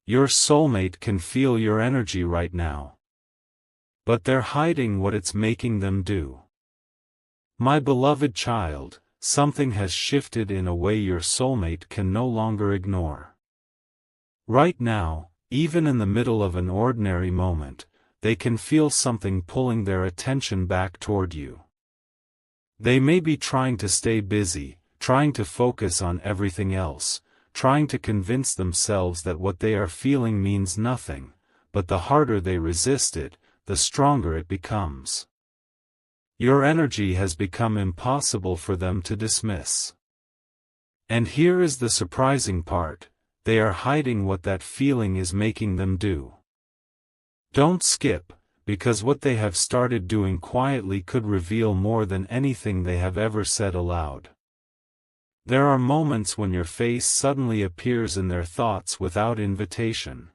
Your soulmate can feel your energy right now. But they're hiding what it's making them do. My beloved child, something has shifted in a way your soulmate can no longer ignore. Right now, even in the middle of an ordinary moment, they can feel something pulling their attention back toward you. They may be trying to stay busy, trying to focus on everything else, trying to convince themselves that what they are feeling means nothing, but the harder they resist it, the stronger it becomes. Your energy has become impossible for them to dismiss. And here is the surprising part, they are hiding what that feeling is making them do. Don't skip, because what they have started doing quietly could reveal more than anything they have ever said aloud. There are moments when your face suddenly appears in their thoughts without invitation.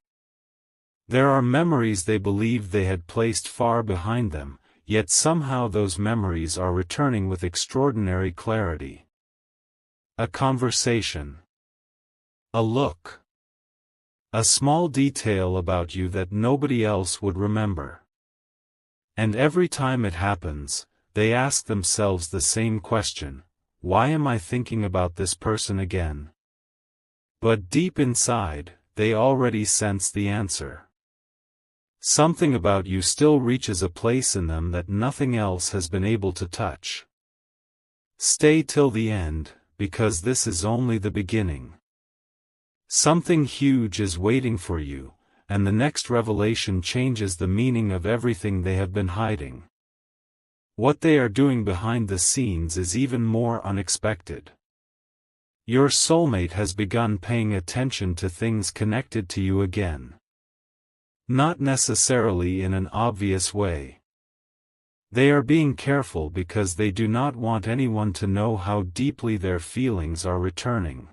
There are memories they believed they had placed far behind them, yet somehow those memories are returning with extraordinary clarity. A conversation. A look. A small detail about you that nobody else would remember. And every time it happens, they ask themselves the same question: why am I thinking about this person again? But deep inside, they already sense the answer. Something about you still reaches a place in them that nothing else has been able to touch. Stay till the end, because this is only the beginning. Something huge is waiting for you, and the next revelation changes the meaning of everything they have been hiding. What they are doing behind the scenes is even more unexpected. Your soulmate has begun paying attention to things connected to you again. Not necessarily in an obvious way. They are being careful because they do not want anyone to know how deeply their feelings are returning.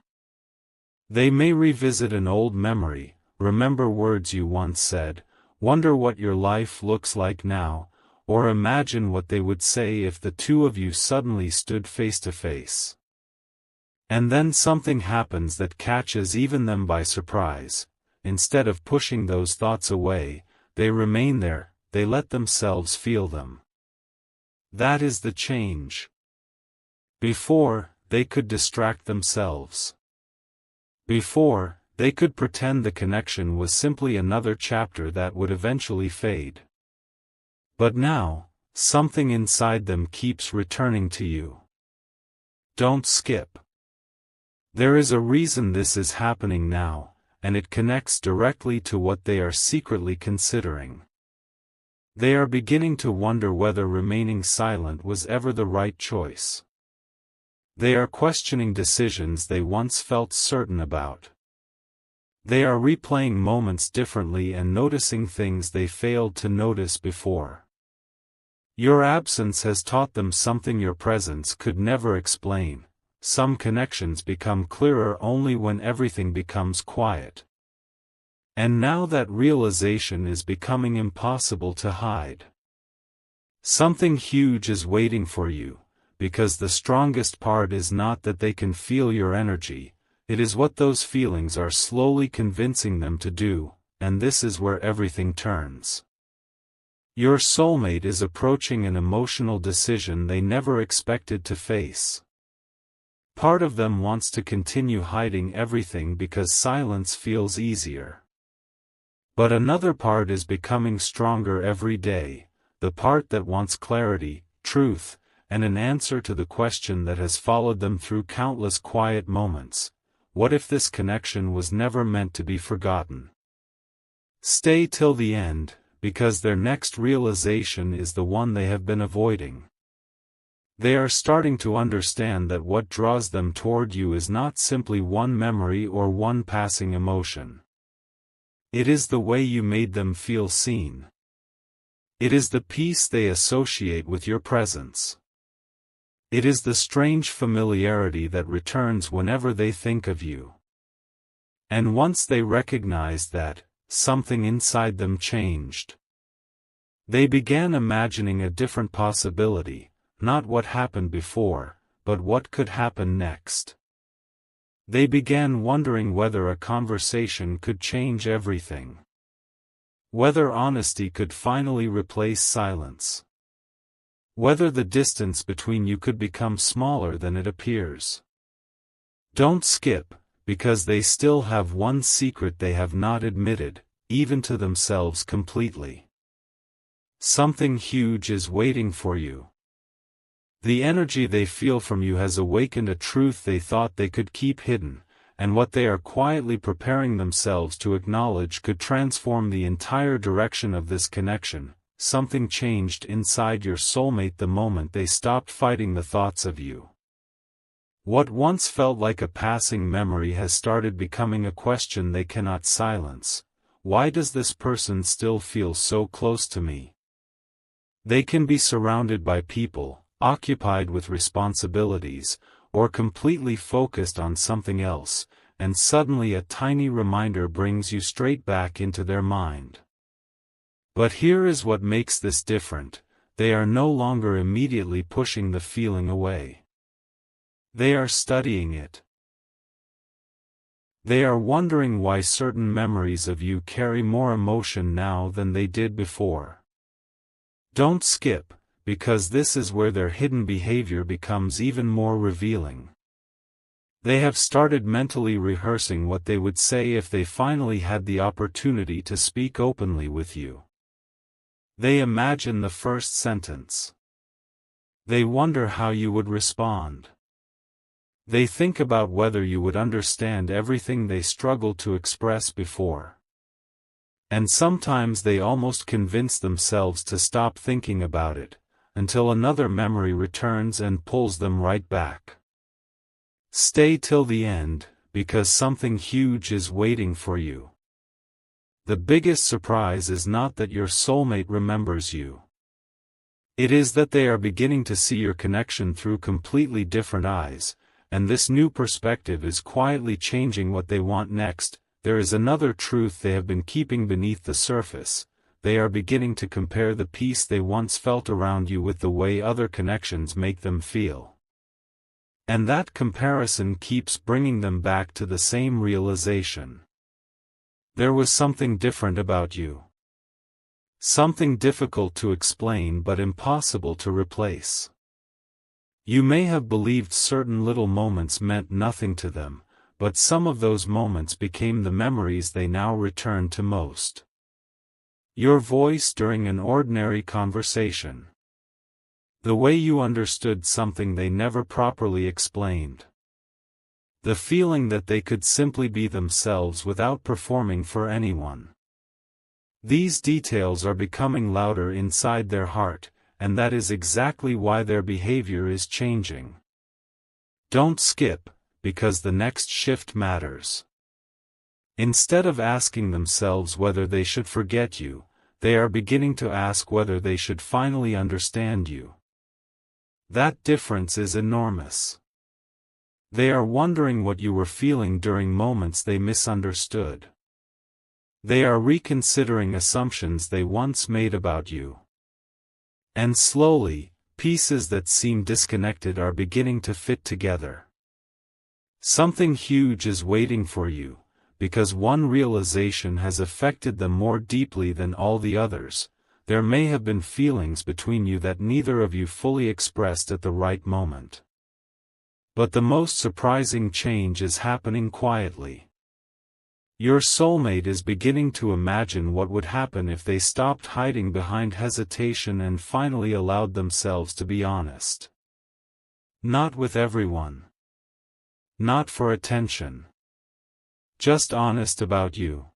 They may revisit an old memory, remember words you once said, wonder what your life looks like now, or imagine what they would say if the two of you suddenly stood face to face. And then something happens that catches even them by surprise. Instead of pushing those thoughts away, they remain there, they let themselves feel them. That is the change. Before, they could distract themselves. Before, they could pretend the connection was simply another chapter that would eventually fade. But now, something inside them keeps returning to you. Don't skip. There is a reason this is happening now, and it connects directly to what they are secretly considering. They are beginning to wonder whether remaining silent was ever the right choice. They are questioning decisions they once felt certain about. They are replaying moments differently and noticing things they failed to notice before. Your absence has taught them something your presence could never explain. Some connections become clearer only when everything becomes quiet. And now that realization is becoming impossible to hide. Something huge is waiting for you, because the strongest part is not that they can feel your energy, it is what those feelings are slowly convincing them to do, and this is where everything turns. Your soulmate is approaching an emotional decision they never expected to face. Part of them wants to continue hiding everything because silence feels easier. But another part is becoming stronger every day, the part that wants clarity, truth, and an answer to the question that has followed them through countless quiet moments: what if this connection was never meant to be forgotten? Stay till the end, because their next realization is the one they have been avoiding. They are starting to understand that what draws them toward you is not simply one memory or one passing emotion. It is the way you made them feel seen. It is the peace they associate with your presence. It is the strange familiarity that returns whenever they think of you. And once they recognize that, something inside them changed. They began imagining a different possibility, not what happened before, but what could happen next. They began wondering whether a conversation could change everything. Whether honesty could finally replace silence. Whether the distance between you could become smaller than it appears. Don't skip, because they still have one secret they have not admitted, even to themselves completely. Something huge is waiting for you. The energy they feel from you has awakened a truth they thought they could keep hidden, and what they are quietly preparing themselves to acknowledge could transform the entire direction of this connection. Something changed inside your soulmate the moment they stopped fighting the thoughts of you. What once felt like a passing memory has started becoming a question they cannot silence. Why does this person still feel so close to me? They can be surrounded by people, occupied with responsibilities, or completely focused on something else, and suddenly a tiny reminder brings you straight back into their mind. But here is what makes this different: they are no longer immediately pushing the feeling away. They are studying it. They are wondering why certain memories of you carry more emotion now than they did before. Don't skip, because this is where their hidden behavior becomes even more revealing. They have started mentally rehearsing what they would say if they finally had the opportunity to speak openly with you. They imagine the first sentence. They wonder how you would respond. They think about whether you would understand everything they struggled to express before. And sometimes they almost convince themselves to stop thinking about it, until another memory returns and pulls them right back. Stay till the end, because something huge is waiting for you. The biggest surprise is not that your soulmate remembers you. It is that they are beginning to see your connection through completely different eyes, and this new perspective is quietly changing what they want next. There is another truth they have been keeping beneath the surface: they are beginning to compare the peace they once felt around you with the way other connections make them feel. And that comparison keeps bringing them back to the same realization. There was something different about you. Something difficult to explain but impossible to replace. You may have believed certain little moments meant nothing to them, but some of those moments became the memories they now return to most. Your voice during an ordinary conversation. The way you understood something they never properly explained. The feeling that they could simply be themselves without performing for anyone. These details are becoming louder inside their heart, and that is exactly why their behavior is changing. Don't skip, because the next shift matters. Instead of asking themselves whether they should forget you, they are beginning to ask whether they should finally understand you. That difference is enormous. They are wondering what you were feeling during moments they misunderstood. They are reconsidering assumptions they once made about you. And slowly, pieces that seem disconnected are beginning to fit together. Something huge is waiting for you, because one realization has affected them more deeply than all the others. There may have been feelings between you that neither of you fully expressed at the right moment. But the most surprising change is happening quietly. Your soulmate is beginning to imagine what would happen if they stopped hiding behind hesitation and finally allowed themselves to be honest. Not with everyone. Not for attention. Just honest about you.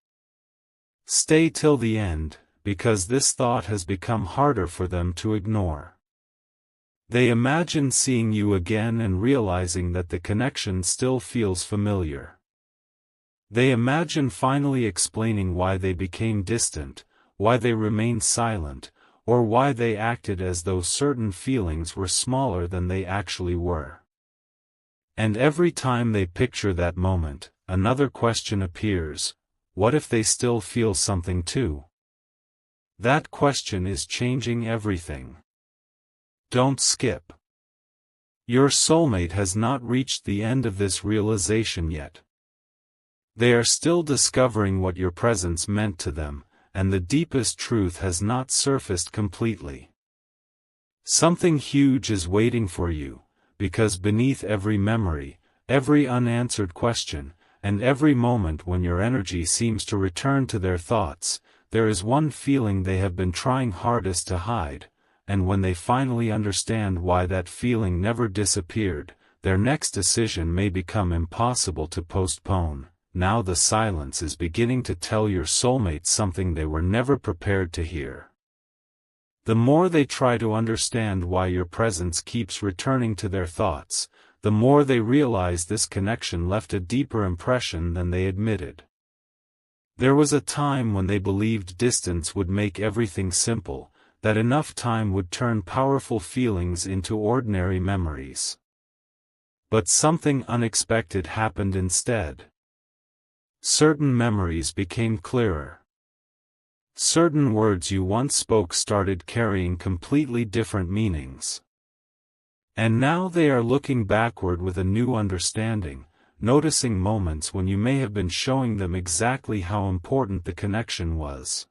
Stay till the end, because this thought has become harder for them to ignore. They imagine seeing you again and realizing that the connection still feels familiar. They imagine finally explaining why they became distant, why they remained silent, or why they acted as though certain feelings were smaller than they actually were. And every time they picture that moment, another question appears: what if they still feel something too? That question is changing everything. Don't skip. Your soulmate has not reached the end of this realization yet. They are still discovering what your presence meant to them, and the deepest truth has not surfaced completely. Something huge is waiting for you, because beneath every memory, every unanswered question, and every moment when your energy seems to return to their thoughts, there is one feeling they have been trying hardest to hide, and when they finally understand why that feeling never disappeared, their next decision may become impossible to postpone. Now the silence is beginning to tell your soulmate something they were never prepared to hear. The more they try to understand why your presence keeps returning to their thoughts, the more they realize this connection left a deeper impression than they admitted. There was a time when they believed distance would make everything simple, that enough time would turn powerful feelings into ordinary memories. But something unexpected happened instead. Certain memories became clearer. Certain words you once spoke started carrying completely different meanings. And now they are looking backward with a new understanding, noticing moments when you may have been showing them exactly how important the connection was.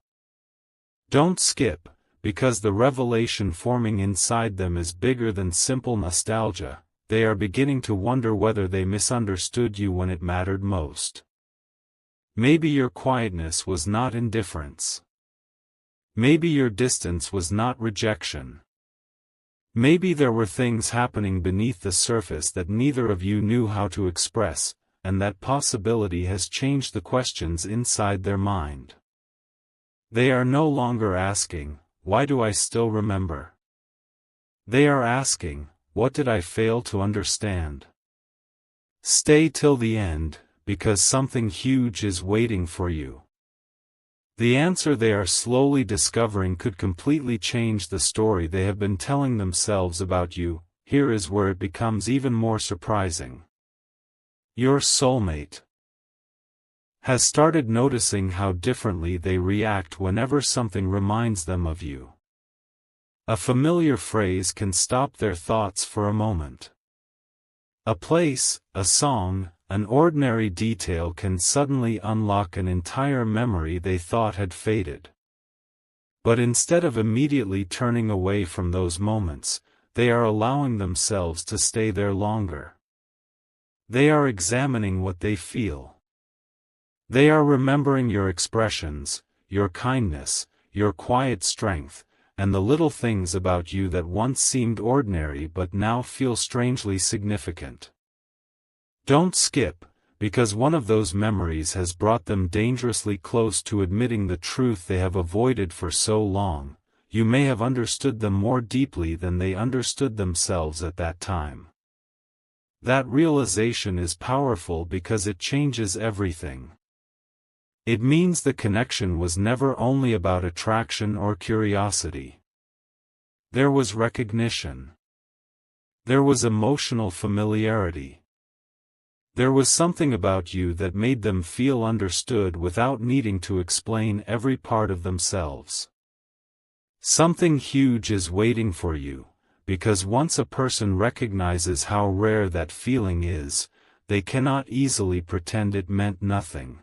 Don't skip, because the revelation forming inside them is bigger than simple nostalgia. They are beginning to wonder whether they misunderstood you when it mattered most. Maybe your quietness was not indifference. Maybe your distance was not rejection. Maybe there were things happening beneath the surface that neither of you knew how to express, and that possibility has changed the questions inside their mind. They are no longer asking, "Why do I still remember?" They are asking, "What did I fail to understand?" Stay till the end, because something huge is waiting for you. The answer they are slowly discovering could completely change the story they have been telling themselves about you. Here is where it becomes even more surprising. Your soulmate has started noticing how differently they react whenever something reminds them of you. A familiar phrase can stop their thoughts for a moment. A place, a song, an ordinary detail can suddenly unlock an entire memory they thought had faded. But instead of immediately turning away from those moments, they are allowing themselves to stay there longer. They are examining what they feel. They are remembering your expressions, your kindness, your quiet strength, and the little things about you that once seemed ordinary but now feel strangely significant. Don't skip, because one of those memories has brought them dangerously close to admitting the truth they have avoided for so long. You may have understood them more deeply than they understood themselves at that time. That realization is powerful because it changes everything. It means the connection was never only about attraction or curiosity. There was recognition. There was emotional familiarity. There was something about you that made them feel understood without needing to explain every part of themselves. Something huge is waiting for you, because once a person recognizes how rare that feeling is, they cannot easily pretend it meant nothing.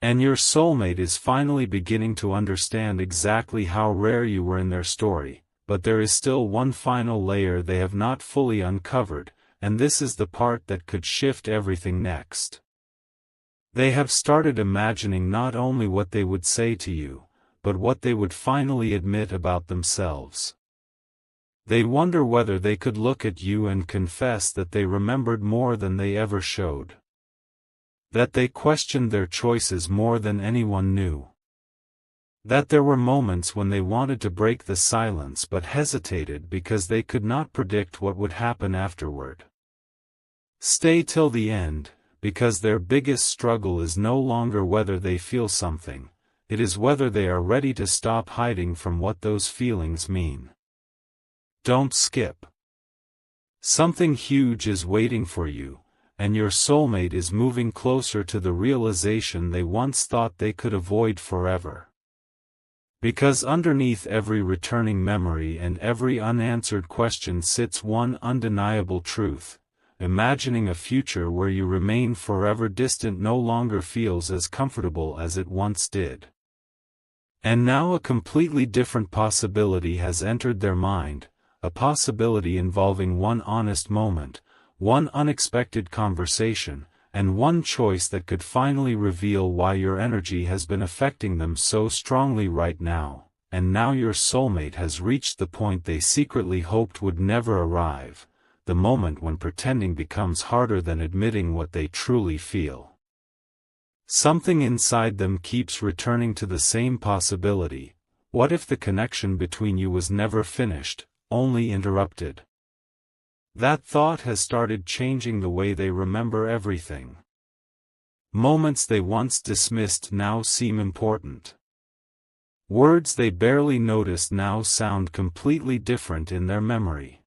And your soulmate is finally beginning to understand exactly how rare you were in their story, but there is still one final layer they have not fully uncovered, and this is the part that could shift everything next. They have started imagining not only what they would say to you, but what they would finally admit about themselves. They wonder whether they could look at you and confess that they remembered more than they ever showed. That they questioned their choices more than anyone knew. That there were moments when they wanted to break the silence but hesitated because they could not predict what would happen afterward. Stay till the end, because their biggest struggle is no longer whether they feel something, it is whether they are ready to stop hiding from what those feelings mean. Don't skip. Something huge is waiting for you, and your soulmate is moving closer to the realization they once thought they could avoid forever. Because underneath every returning memory and every unanswered question sits one undeniable truth. Imagining a future where you remain forever distant no longer feels as comfortable as it once did. And now a completely different possibility has entered their mind, a possibility involving one honest moment, one unexpected conversation, and one choice that could finally reveal why your energy has been affecting them so strongly right now. And now your soulmate has reached the point they secretly hoped would never arrive, the moment when pretending becomes harder than admitting what they truly feel. Something inside them keeps returning to the same possibility. What if the connection between you was never finished, only interrupted? That thought has started changing the way they remember everything. Moments they once dismissed now seem important. Words they barely noticed now sound completely different in their memory.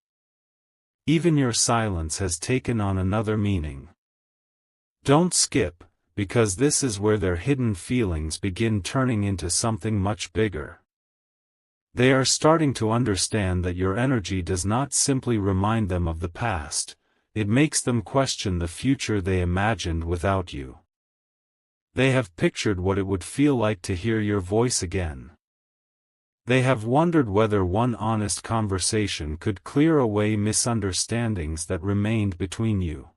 Even your silence has taken on another meaning. Don't skip, because this is where their hidden feelings begin turning into something much bigger. They are starting to understand that your energy does not simply remind them of the past, it makes them question the future they imagined without you. They have pictured what it would feel like to hear your voice again. They have wondered whether one honest conversation could clear away misunderstandings that remained between you.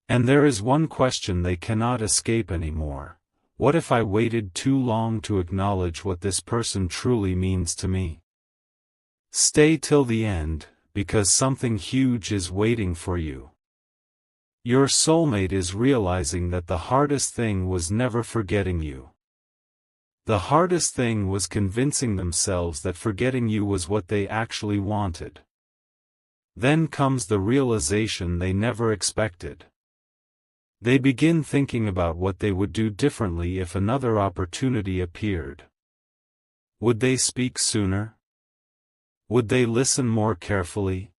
And there is one question they cannot escape anymore. What if I waited too long to acknowledge what this person truly means to me? Stay till the end, because something huge is waiting for you. Your soulmate is realizing that the hardest thing was never forgetting you. The hardest thing was convincing themselves that forgetting you was what they actually wanted. Then comes the realization they never expected. They begin thinking about what they would do differently if another opportunity appeared. Would they speak sooner? Would they listen more carefully?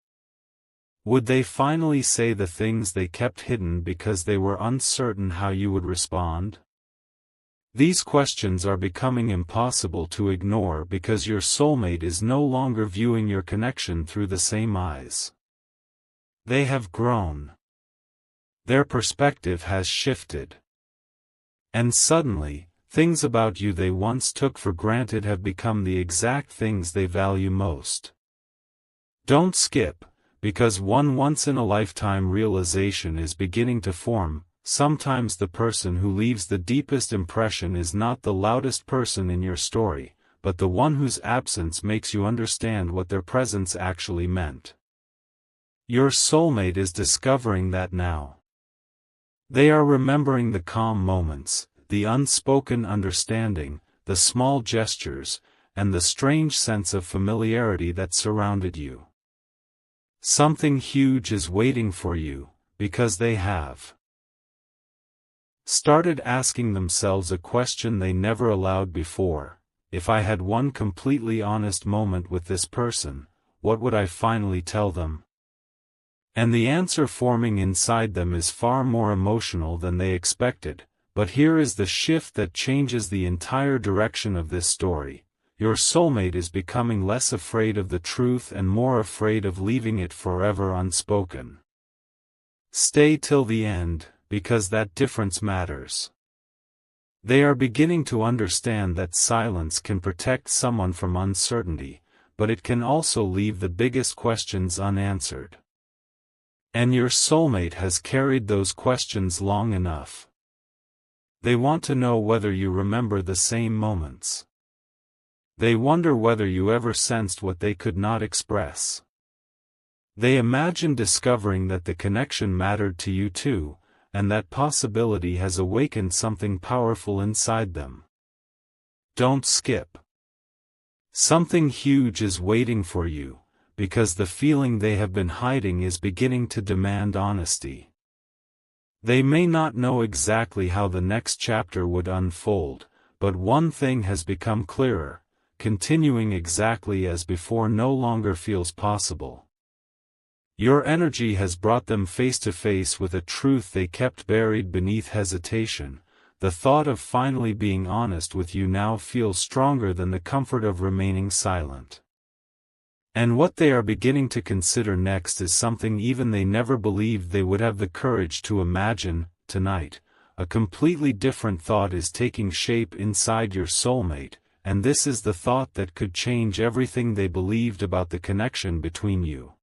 Would they finally say the things they kept hidden because they were uncertain how you would respond? These questions are becoming impossible to ignore because your soulmate is no longer viewing your connection through the same eyes. They have grown. Their perspective has shifted. And suddenly, things about you they once took for granted have become the exact things they value most. Don't skip, because one once-in-a-lifetime realization is beginning to form. Sometimes the person who leaves the deepest impression is not the loudest person in your story, but the one whose absence makes you understand what their presence actually meant. Your soulmate is discovering that now. They are remembering the calm moments, the unspoken understanding, the small gestures, and the strange sense of familiarity that surrounded you. Something huge is waiting for you, because they have started asking themselves a question they never allowed before. If I had one completely honest moment with this person, what would I finally tell them? And the answer forming inside them is far more emotional than they expected, but here is the shift that changes the entire direction of this story. Your soulmate is becoming less afraid of the truth and more afraid of leaving it forever unspoken. Stay till the end, because that difference matters. They are beginning to understand that silence can protect someone from uncertainty, but it can also leave the biggest questions unanswered. And your soulmate has carried those questions long enough. They want to know whether you remember the same moments. They wonder whether you ever sensed what they could not express. They imagine discovering that the connection mattered to you too, and that possibility has awakened something powerful inside them. Don't skip. Something huge is waiting for you, because the feeling they have been hiding is beginning to demand honesty. They may not know exactly how the next chapter would unfold, but one thing has become clearer: continuing exactly as before no longer feels possible. Your energy has brought them face to face with a truth they kept buried beneath hesitation, the thought of finally being honest with you now feels stronger than the comfort of remaining silent. And what they are beginning to consider next is something even they never believed they would have the courage to imagine. Tonight, a completely different thought is taking shape inside your soulmate, and this is the thought that could change everything they believed about the connection between you.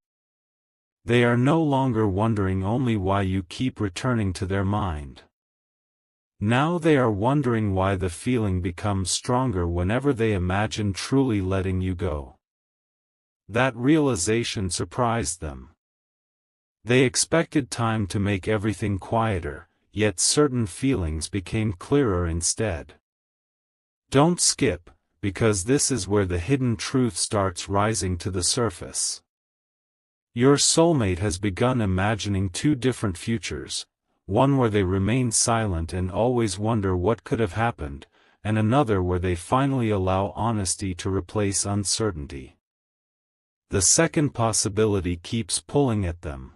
They are no longer wondering only why you keep returning to their mind. Now they are wondering why the feeling becomes stronger whenever they imagine truly letting you go. That realization surprised them. They expected time to make everything quieter, yet certain feelings became clearer instead. Don't skip, because this is where the hidden truth starts rising to the surface. Your soulmate has begun imagining two different futures, one where they remain silent and always wonder what could have happened, and another where they finally allow honesty to replace uncertainty. The second possibility keeps pulling at them.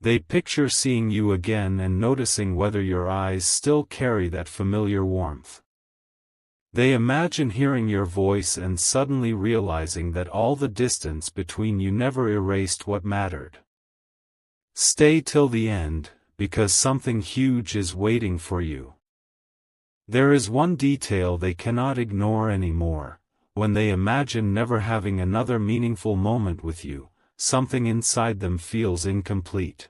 They picture seeing you again and noticing whether your eyes still carry that familiar warmth. They imagine hearing your voice and suddenly realizing that all the distance between you never erased what mattered. Stay till the end, because something huge is waiting for you. There is one detail they cannot ignore anymore. When they imagine never having another meaningful moment with you, something inside them feels incomplete.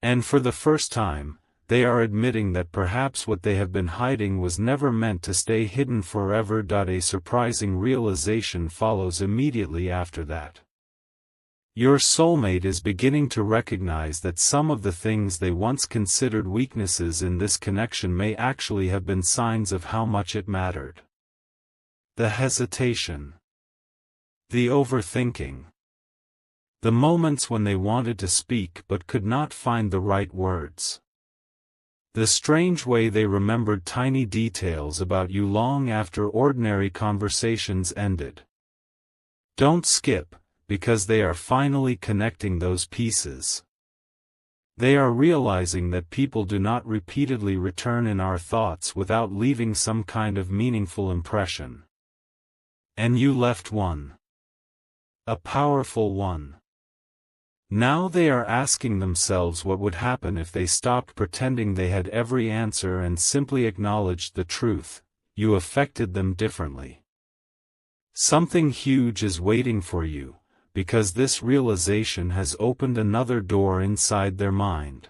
And for the first time, they are admitting that perhaps what they have been hiding was never meant to stay hidden forever. A surprising realization follows immediately after that. Your soulmate is beginning to recognize that some of the things they once considered weaknesses in this connection may actually have been signs of how much it mattered. The hesitation. The overthinking. The moments when they wanted to speak but could not find the right words. The strange way they remembered tiny details about you long after ordinary conversations ended. Don't skip, because they are finally connecting those pieces. They are realizing that people do not repeatedly return in our thoughts without leaving some kind of meaningful impression. And you left one. A powerful one. Now they are asking themselves what would happen if they stopped pretending they had every answer and simply acknowledged the truth: you affected them differently. Something huge is waiting for you, because this realization has opened another door inside their mind.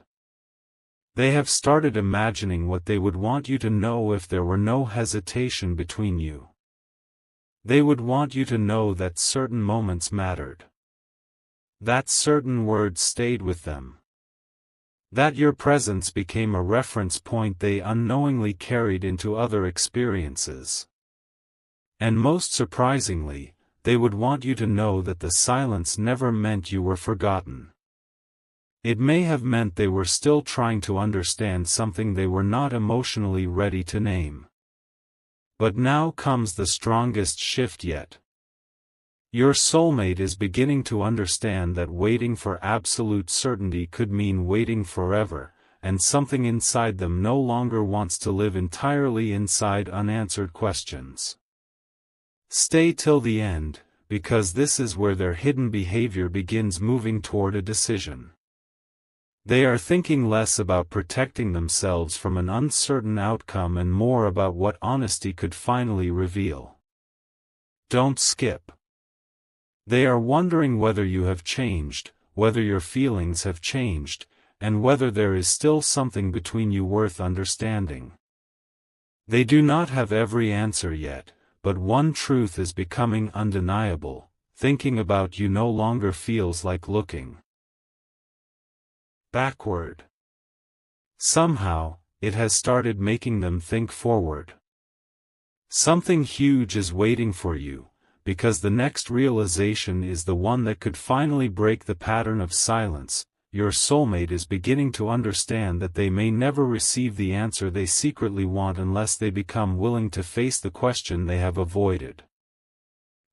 They have started imagining what they would want you to know if there were no hesitation between you. They would want you to know that certain moments mattered. That certain words stayed with them. That your presence became a reference point they unknowingly carried into other experiences. And most surprisingly, they would want you to know that the silence never meant you were forgotten. It may have meant they were still trying to understand something they were not emotionally ready to name. But now comes the strongest shift yet. Your soulmate is beginning to understand that waiting for absolute certainty could mean waiting forever, and something inside them no longer wants to live entirely inside unanswered questions. Stay till the end, because this is where their hidden behavior begins moving toward a decision. They are thinking less about protecting themselves from an uncertain outcome and more about what honesty could finally reveal. Don't skip. They are wondering whether you have changed, whether your feelings have changed, and whether there is still something between you worth understanding. They do not have every answer yet, but one truth is becoming undeniable: thinking about you no longer feels like looking backward. Somehow, it has started making them think forward. Something huge is waiting for you, because the next realization is the one that could finally break the pattern of silence. Your soulmate is beginning to understand that they may never receive the answer they secretly want unless they become willing to face the question they have avoided.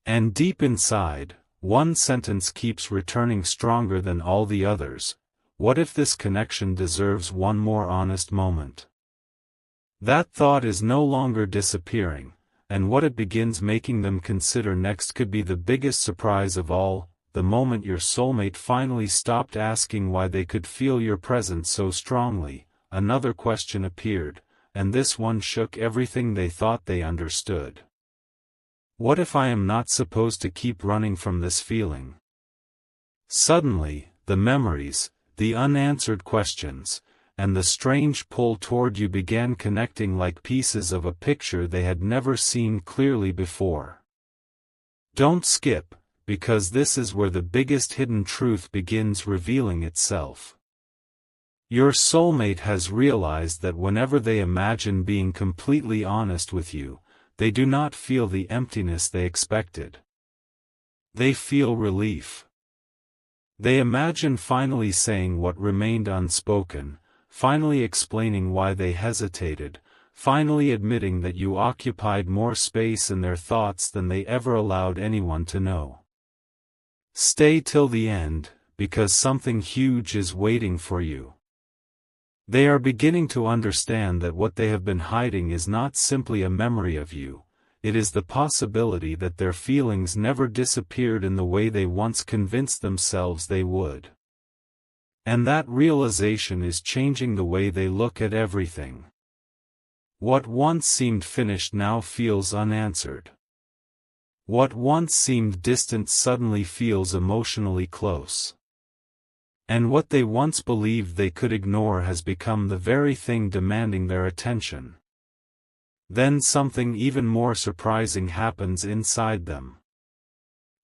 And deep inside, one sentence keeps returning stronger than all the others: what if this connection deserves one more honest moment? That thought is no longer disappearing, and what it begins making them consider next could be the biggest surprise of all. The moment your soulmate finally stopped asking why they could feel your presence so strongly, another question appeared, and this one shook everything they thought they understood. What if I am not supposed to keep running from this feeling? Suddenly, the memories, the unanswered questions, and the strange pull toward you began connecting like pieces of a picture they had never seen clearly before. Don't skip, because this is where the biggest hidden truth begins revealing itself. Your soulmate has realized that whenever they imagine being completely honest with you, they do not feel the emptiness they expected. They feel relief. They imagine finally saying what remained unspoken, finally explaining why they hesitated, finally admitting that you occupied more space in their thoughts than they ever allowed anyone to know. Stay till the end, because something huge is waiting for you. They are beginning to understand that what they have been hiding is not simply a memory of you, it is the possibility that their feelings never disappeared in the way they once convinced themselves they would. And that realization is changing the way they look at everything. What once seemed finished now feels unanswered. What once seemed distant suddenly feels emotionally close. And what they once believed they could ignore has become the very thing demanding their attention. Then something even more surprising happens inside them.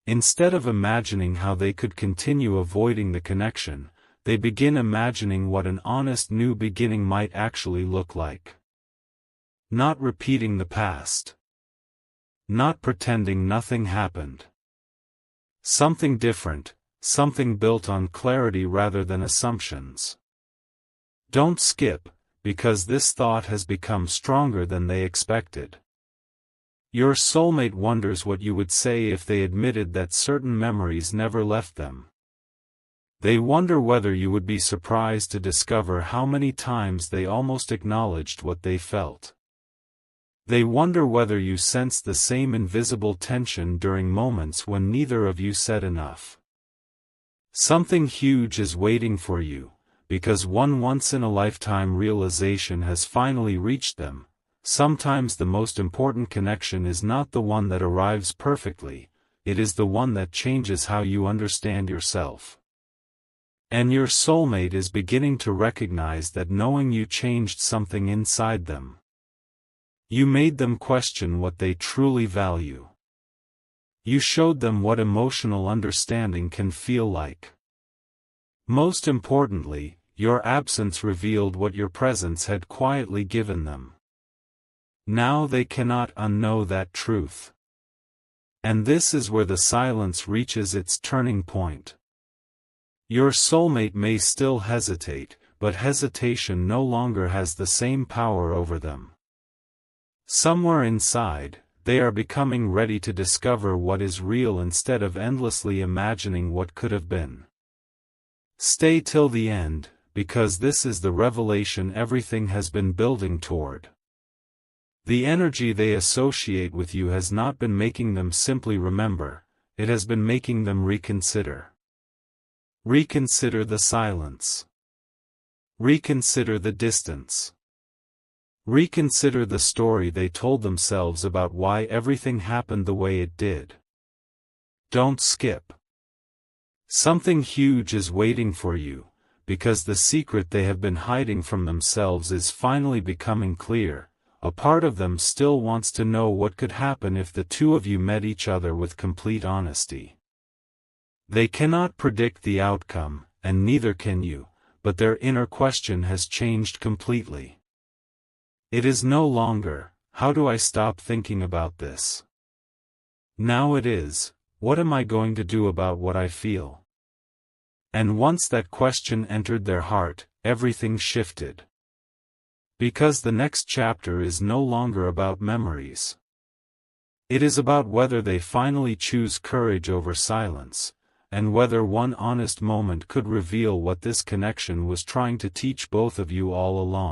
Instead of imagining how they could continue avoiding the connection, they begin imagining what an honest new beginning might actually look like. Not repeating the past. Not pretending nothing happened. Something different, something built on clarity rather than assumptions. Don't skip, because this thought has become stronger than they expected. Your soulmate wonders what you would say if they admitted that certain memories never left them. They wonder whether you would be surprised to discover how many times they almost acknowledged what they felt. They wonder whether you sensed the same invisible tension during moments when neither of you said enough. Something huge is waiting for you, because one once-in-a-lifetime realization has finally reached them. Sometimes the most important connection is not the one that arrives perfectly, it is the one that changes how you understand yourself. And your soulmate is beginning to recognize that knowing you changed something inside them. You made them question what they truly value. You showed them what emotional understanding can feel like. Most importantly, your absence revealed what your presence had quietly given them. Now they cannot unknow that truth. And this is where the silence reaches its turning point. Your soulmate may still hesitate, but hesitation no longer has the same power over them. Somewhere inside, they are becoming ready to discover what is real instead of endlessly imagining what could have been. Stay till the end, because this is the revelation everything has been building toward. The energy they associate with you has not been making them simply remember, it has been making them reconsider. Reconsider the silence. Reconsider the distance. Reconsider the story they told themselves about why everything happened the way it did. Don't skip. Something huge is waiting for you, because the secret they have been hiding from themselves is finally becoming clear. A part of them still wants to know what could happen if the two of you met each other with complete honesty. They cannot predict the outcome, and neither can you, but their inner question has changed completely. It is no longer, how do I stop thinking about this? Now it is, what am I going to do about what I feel? And once that question entered their heart, everything shifted. Because the next chapter is no longer about memories. It is about whether they finally choose courage over silence, and whether one honest moment could reveal what this connection was trying to teach both of you all along.